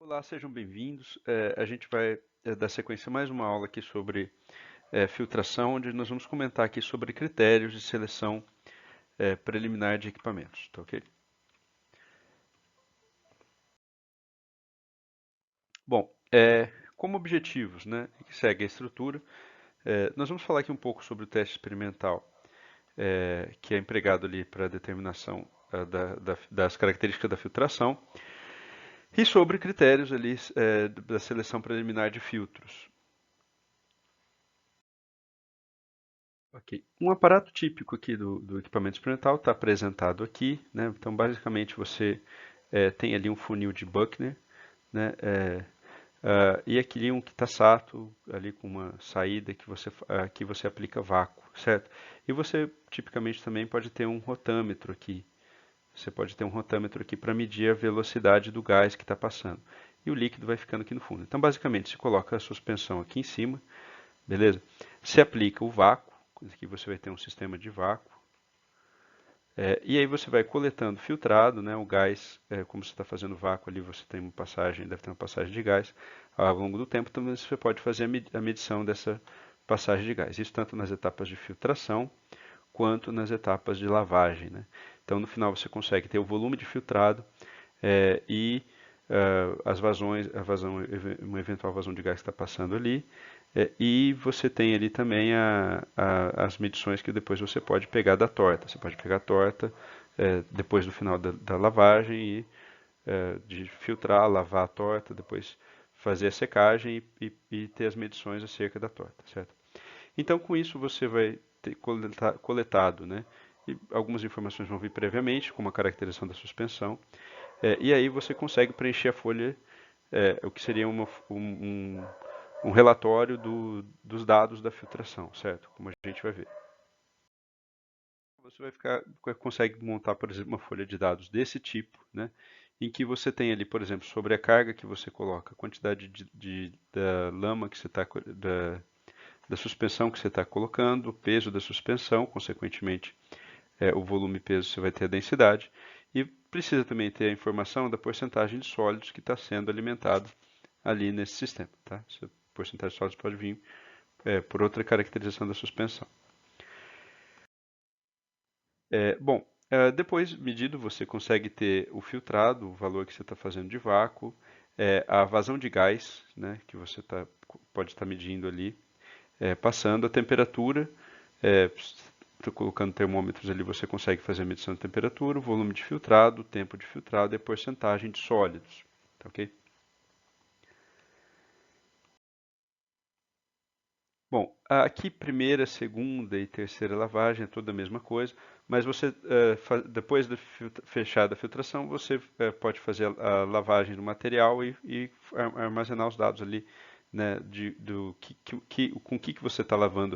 Olá, sejam bem-vindos. A gente vai dar sequência a mais uma aula aqui sobre filtração, onde nós vamos comentar aqui sobre critérios de seleção preliminar de equipamentos, tá ok? Bom, como objetivos, né, que segue a estrutura, nós vamos falar aqui um pouco sobre o teste experimental, que é empregado ali para a determinação das características da filtração, e sobre critérios ali da seleção preliminar de filtros. Ok. Um aparato típico aqui do equipamento experimental está apresentado aqui, né? Então, basicamente, você tem ali um funil de Buchner, né? E aqui um Kitasato, ali com uma saída que você aplica vácuo, certo? E você, tipicamente, também pode ter um rotâmetro aqui. Você pode ter um rotâmetro aqui para medir a velocidade do gás que está passando. E o líquido vai ficando aqui no fundo. Então, basicamente, se coloca a suspensão aqui em cima, beleza? Se aplica o vácuo, aqui você vai ter um sistema de vácuo, e aí você vai coletando filtrado, né, o gás, como você está fazendo vácuo ali, você tem uma passagem, deve ter uma passagem de gás ao longo do tempo, então você pode fazer a medição dessa passagem de gás. Isso tanto nas etapas de filtração quanto nas etapas de lavagem, né? Então no final você consegue ter o volume de filtrado e as vazões, uma eventual vazão de gás que está passando ali, e você tem ali também as medições que depois você pode pegar da torta. Você pode pegar a torta depois do final da lavagem e de filtrar, lavar a torta, depois fazer a secagem e ter as medições acerca da torta, certo? Então, com isso, você vai ter coletado, né? E algumas informações vão vir previamente, como a caracterização da suspensão, e aí você consegue preencher a folha, o que seria um relatório dos dados da filtração, certo? Como a gente vai ver. Você consegue montar, por exemplo, uma folha de dados desse tipo, né? Em que você tem ali, por exemplo, sobre a carga que você coloca, a quantidade da lama que você está, da suspensão que você está colocando, o peso da suspensão, consequentemente, o volume e peso você vai ter a densidade, e precisa também ter a informação da porcentagem de sólidos que está sendo alimentado ali nesse sistema. Tá? Essa porcentagem de sólidos pode vir por outra caracterização da suspensão. Bom, depois medido você consegue ter o filtrado, o valor que você está fazendo de vácuo, a vazão de gás, né, que você pode estar medindo ali, passando a temperatura, é, colocando termômetros ali, você consegue fazer a medição de temperatura, o volume de filtrado, o tempo de filtrado e a porcentagem de sólidos. Tá, ok? Bom, aqui primeira, segunda e terceira lavagem é toda a mesma coisa, mas você, depois de fechada a filtração, você pode fazer a lavagem do material e armazenar os dados ali, né, do com que você está lavando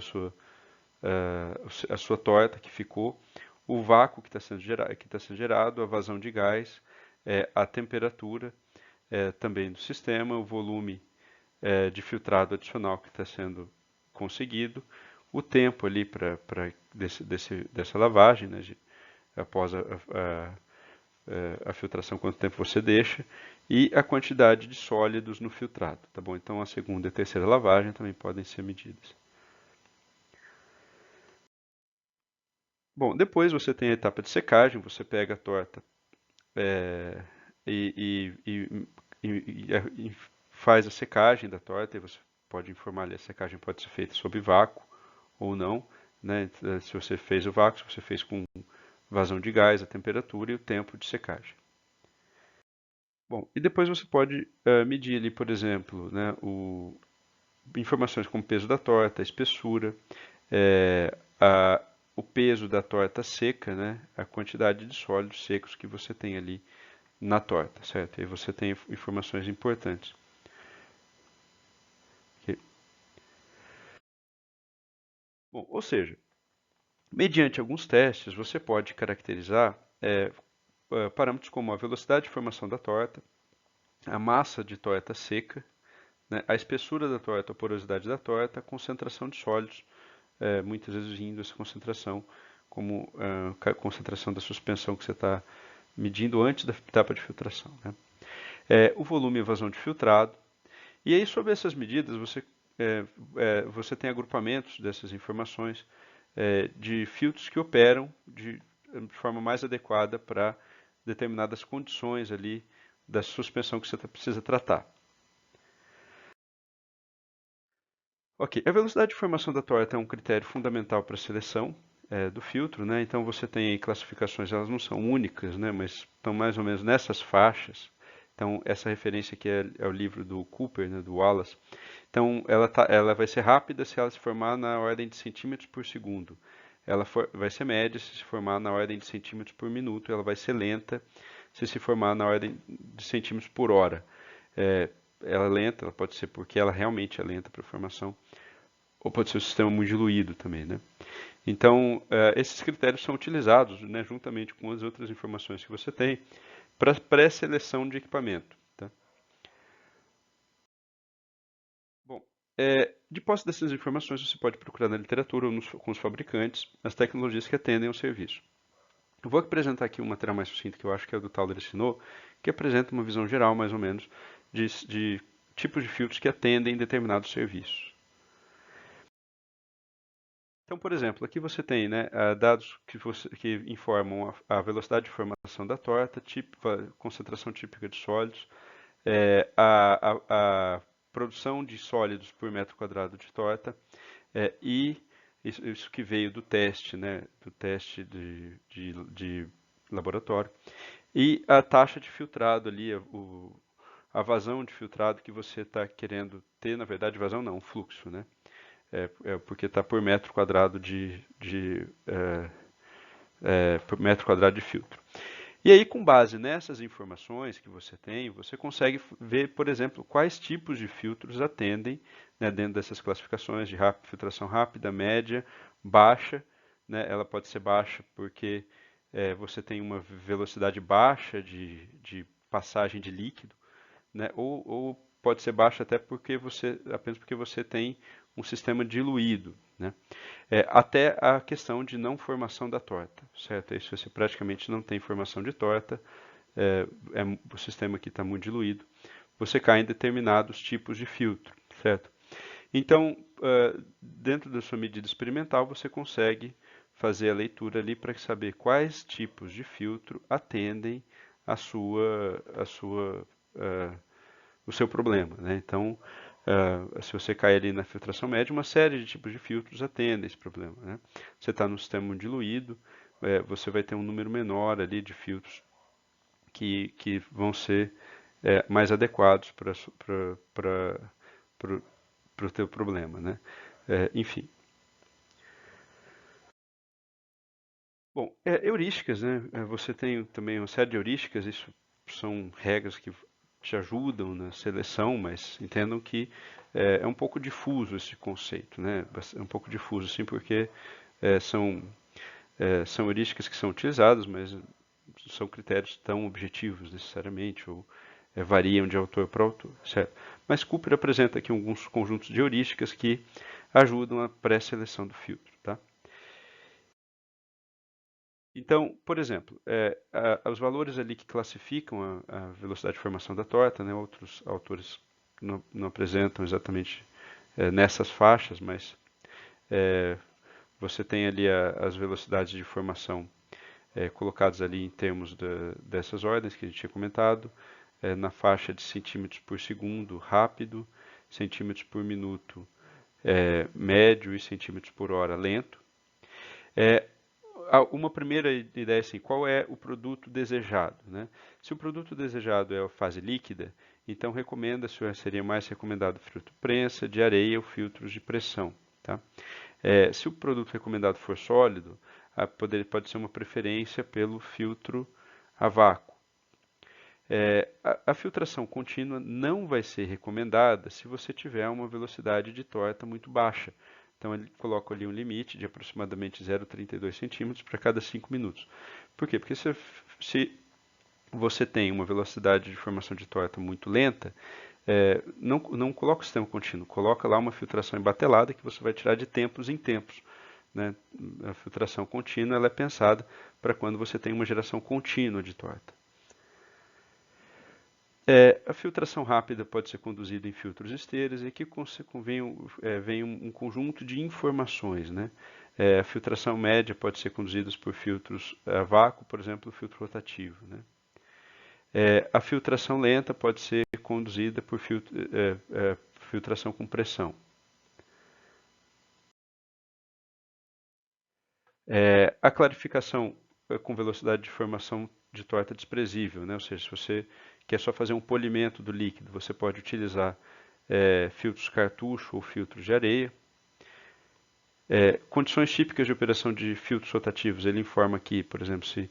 a sua torta que ficou, o vácuo que está sendo gerado, a vazão de gás, a temperatura também do sistema, o volume de filtrado adicional que está sendo conseguido, o tempo ali dessa lavagem, né, após a filtração, quanto tempo você deixa, e a quantidade de sólidos no filtrado, tá bom? Então a segunda e a terceira lavagem também podem ser medidas. Bom, depois você tem a etapa de secagem, você pega a torta é, e, e- e faz a secagem da torta, e você pode informar ali, a secagem pode ser feita sob vácuo ou não, né? Se você fez o vácuo, se você fez com vazão de gás, a temperatura e o tempo de secagem. Bom, e depois você pode medir ali, por exemplo, né, informações como o peso da torta, a espessura, é, o peso da torta seca, né, a quantidade de sólidos secos que você tem ali na torta, certo? E você tem informações importantes. Ok? Bom, ou seja, mediante alguns testes, você pode caracterizar parâmetros como a velocidade de formação da torta, a massa de torta seca, né, a espessura da torta, a porosidade da torta, a concentração de sólidos, muitas vezes vindo essa concentração como a concentração da suspensão que você está medindo antes da etapa de filtração. Né? o volume e a vazão de filtrado. E aí, sobre essas medidas, você tem agrupamentos dessas informações de filtros que operam de forma mais adequada para determinadas condições ali da suspensão que você precisa tratar. Ok, a velocidade de formação da torta é um critério fundamental para a seleção do filtro, né? Então você tem aí classificações, elas não são únicas, né? Mas estão mais ou menos nessas faixas. Então essa referência aqui é o livro do Cooper, né, do Wallace. Então ela vai ser rápida se ela se formar na ordem de centímetros por segundo. Vai ser média se formar na ordem de centímetros por minuto. Ela vai ser lenta se formar na ordem de centímetros por hora. É, ela é lenta, ela pode ser porque ela realmente é lenta para a formação, ou pode ser o sistema muito diluído também, né? Então, esses critérios são utilizados, né, juntamente com as outras informações que você tem, para pré-seleção de equipamento. Tá? Bom, de posse dessas informações, você pode procurar na literatura ou com os fabricantes as tecnologias que atendem ao serviço. Eu vou apresentar aqui um material mais sucinto que eu acho que é o do Tauler ensinou, que apresenta uma visão geral, mais ou menos, de tipos de filtros que atendem determinados serviços. Então, por exemplo, aqui você tem, né, dados que informam a velocidade de formação da torta, concentração típica de sólidos, a produção de sólidos por metro quadrado de torta e isso que veio do teste, né, do teste de laboratório, e a taxa de filtrado ali, a vazão de filtrado que você está querendo ter, na verdade, vazão não, fluxo, né? Porque está por metro quadrado por metro quadrado de filtro. E aí, com base nessas informações que você tem, você consegue ver, por exemplo, quais tipos de filtros atendem, né, dentro dessas classificações de filtração rápida, média, baixa. Né, ela pode ser baixa porque você tem uma velocidade baixa de passagem de líquido, né, ou pode ser baixa até apenas porque você tem um sistema diluído, né? Até a questão de não formação da torta, certo? Aí, se você praticamente não tem formação de torta, o sistema aqui está muito diluído, você cai em determinados tipos de filtro, certo? Então, dentro da sua medida experimental, você consegue fazer a leitura ali para saber quais tipos de filtro atendem o seu problema, né? Então, se você cai ali na filtração média, uma série de tipos de filtros atendem esse problema, né? Você está no sistema diluído, você vai ter um número menor ali de filtros que vão ser mais adequados para o teu problema, né? Enfim. Bom, heurísticas, né? Você tem também uma série de heurísticas, isso são regras que te ajudam na seleção, mas entendam que é um pouco difuso esse conceito, né? É um pouco difuso, assim, porque é, são, são heurísticas que são utilizadas, mas são critérios tão objetivos necessariamente, ou variam de autor para autor, certo? Mas Cooper apresenta aqui alguns conjuntos de heurísticas que ajudam a pré-seleção do filtro, tá? Então, por exemplo, os valores ali que classificam a velocidade de formação da torta, né, outros autores não apresentam exatamente nessas faixas, mas você tem ali as velocidades de formação colocadas ali em termos dessas ordens que a gente tinha comentado, na faixa de centímetros por segundo rápido, centímetros por minuto médio e centímetros por hora lento. Uma primeira ideia é assim, qual é o produto desejado, né? Se o produto desejado é a fase líquida, então seria mais recomendado filtro prensa, de areia ou filtros de pressão, tá? Se o produto recomendado for sólido, pode ser uma preferência pelo filtro a vácuo. A filtração contínua não vai ser recomendada se você tiver uma velocidade de torta muito baixa. Então ele coloca ali um limite de aproximadamente 0,32 centímetros para cada 5 minutos. Por quê? Porque se você tem uma velocidade de formação de torta muito lenta, não coloca o sistema contínuo, coloca lá uma filtração embatelada que você vai tirar de tempos em tempos. Né? A filtração contínua ela é pensada para quando você tem uma geração contínua de torta. A filtração rápida pode ser conduzida em filtros esteiras e aqui vem um conjunto de informações, né? A filtração média pode ser conduzida por filtros a vácuo, por exemplo, o filtro rotativo, né? A filtração lenta pode ser conduzida por filtração com pressão. A clarificação com velocidade de formação de torta desprezível, né? Ou seja, se você quer só fazer um polimento do líquido, você pode utilizar filtros cartucho ou filtros de areia. Condições típicas de operação de filtros rotativos, ele informa aqui, por exemplo, se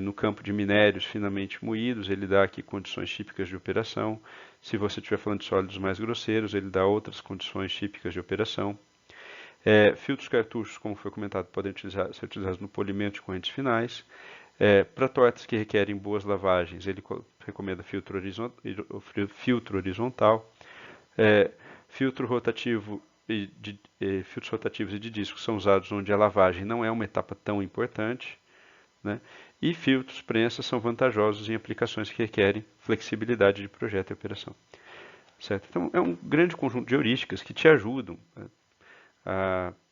no campo de minérios finamente moídos, ele dá aqui condições típicas de operação. Se você estiver falando de sólidos mais grosseiros, ele dá outras condições típicas de operação. Filtros cartuchos, como foi comentado, podem ser utilizados no polimento de correntes finais. Para tortas que requerem boas lavagens, ele recomenda filtro horizontal. É, filtro rotativo filtros rotativos e de disco são usados onde a lavagem não é uma etapa tão importante, né? E filtros prensa são vantajosos em aplicações que requerem flexibilidade de projeto e operação, certo? Então é um grande conjunto de heurísticas que te ajudam, né,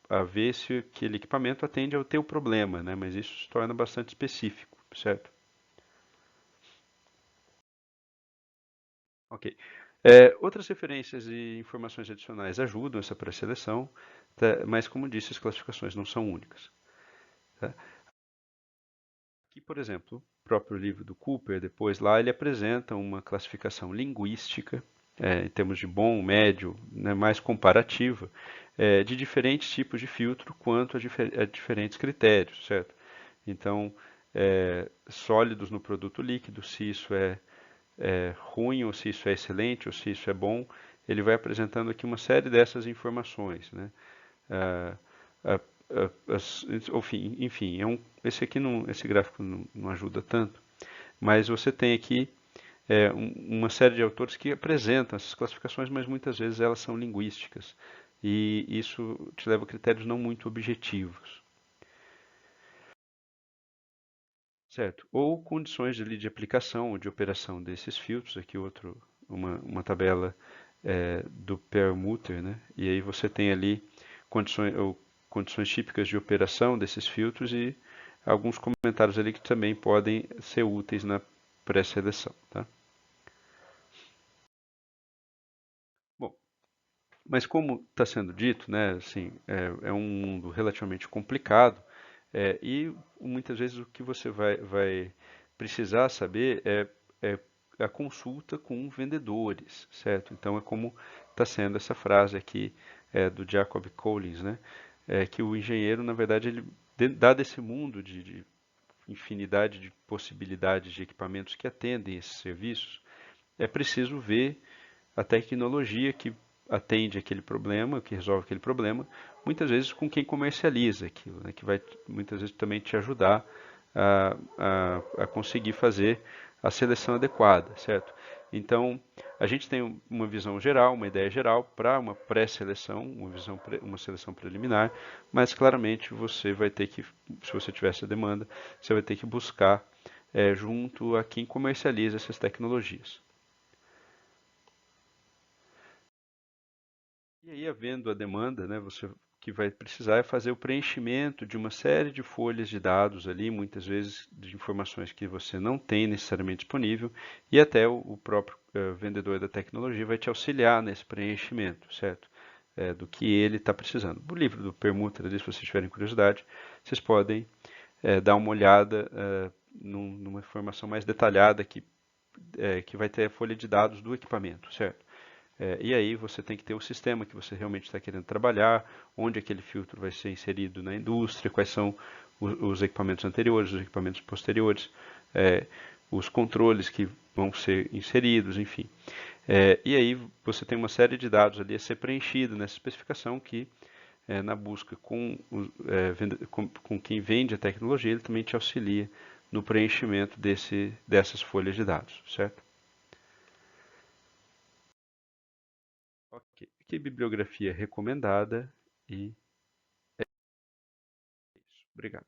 a ver se aquele equipamento atende ao teu problema, né? Mas isso se torna bastante específico, certo? Ok. Outras referências e informações adicionais ajudam essa pré-seleção, tá? Mas, como disse, as classificações não são únicas. Tá? Aqui, por exemplo, o próprio livro do Cooper, depois lá, ele apresenta uma classificação linguística, em termos de bom, médio, né, mais comparativa, de diferentes tipos de filtro quanto a diferentes critérios, certo? Então, sólidos no produto líquido, se isso é ruim, ou se isso é excelente, ou se isso é bom, ele vai apresentando aqui uma série dessas informações, né? Ah, ah, enfim, esse aqui esse gráfico não ajuda tanto, mas você tem aqui uma série de autores que apresentam essas classificações, mas muitas vezes elas são linguísticas e isso te leva a critérios não muito objetivos, certo? Ou condições ali de aplicação ou de operação desses filtros, aqui uma tabela do Perlmutter, né? E aí você tem ali condições típicas de operação desses filtros e alguns comentários ali que também podem ser úteis na pré-seleção, tá? Bom, mas como está sendo dito, né, assim, é um mundo relativamente complicado e muitas vezes o que você vai precisar saber é a consulta com vendedores, certo? Então é como está sendo essa frase aqui do Jacob Collins, né? Que o engenheiro, na verdade, ele dado esse mundo de infinidade de possibilidades de equipamentos que atendem esses serviços, é preciso ver a tecnologia que atende aquele problema, que resolve aquele problema, muitas vezes com quem comercializa aquilo, né, que vai muitas vezes também te ajudar a conseguir fazer a seleção adequada, certo? Então, a gente tem uma visão geral, uma ideia geral para uma pré-seleção, uma seleção preliminar, mas claramente você vai ter que, se você tiver essa demanda, você vai ter que buscar junto a quem comercializa essas tecnologias. E aí, havendo a demanda, né, você que vai precisar é fazer o preenchimento de uma série de folhas de dados ali, muitas vezes de informações que você não tem necessariamente disponível, e até o próprio vendedor da tecnologia vai te auxiliar nesse preenchimento, certo? Do que ele está precisando. O livro do Permuta, ali, se vocês tiverem curiosidade, vocês podem dar uma olhada numa informação mais detalhada que vai ter a folha de dados do equipamento, certo? E aí você tem que ter o sistema que você realmente está querendo trabalhar, onde aquele filtro vai ser inserido na indústria, quais são os equipamentos anteriores, os equipamentos posteriores, é, os controles que vão ser inseridos, enfim. E aí você tem uma série de dados ali a ser preenchido nessa especificação que, na busca com quem vende a tecnologia, ele também te auxilia no preenchimento dessas folhas de dados, certo? Ok. Que bibliografia recomendada e é isso. Obrigado.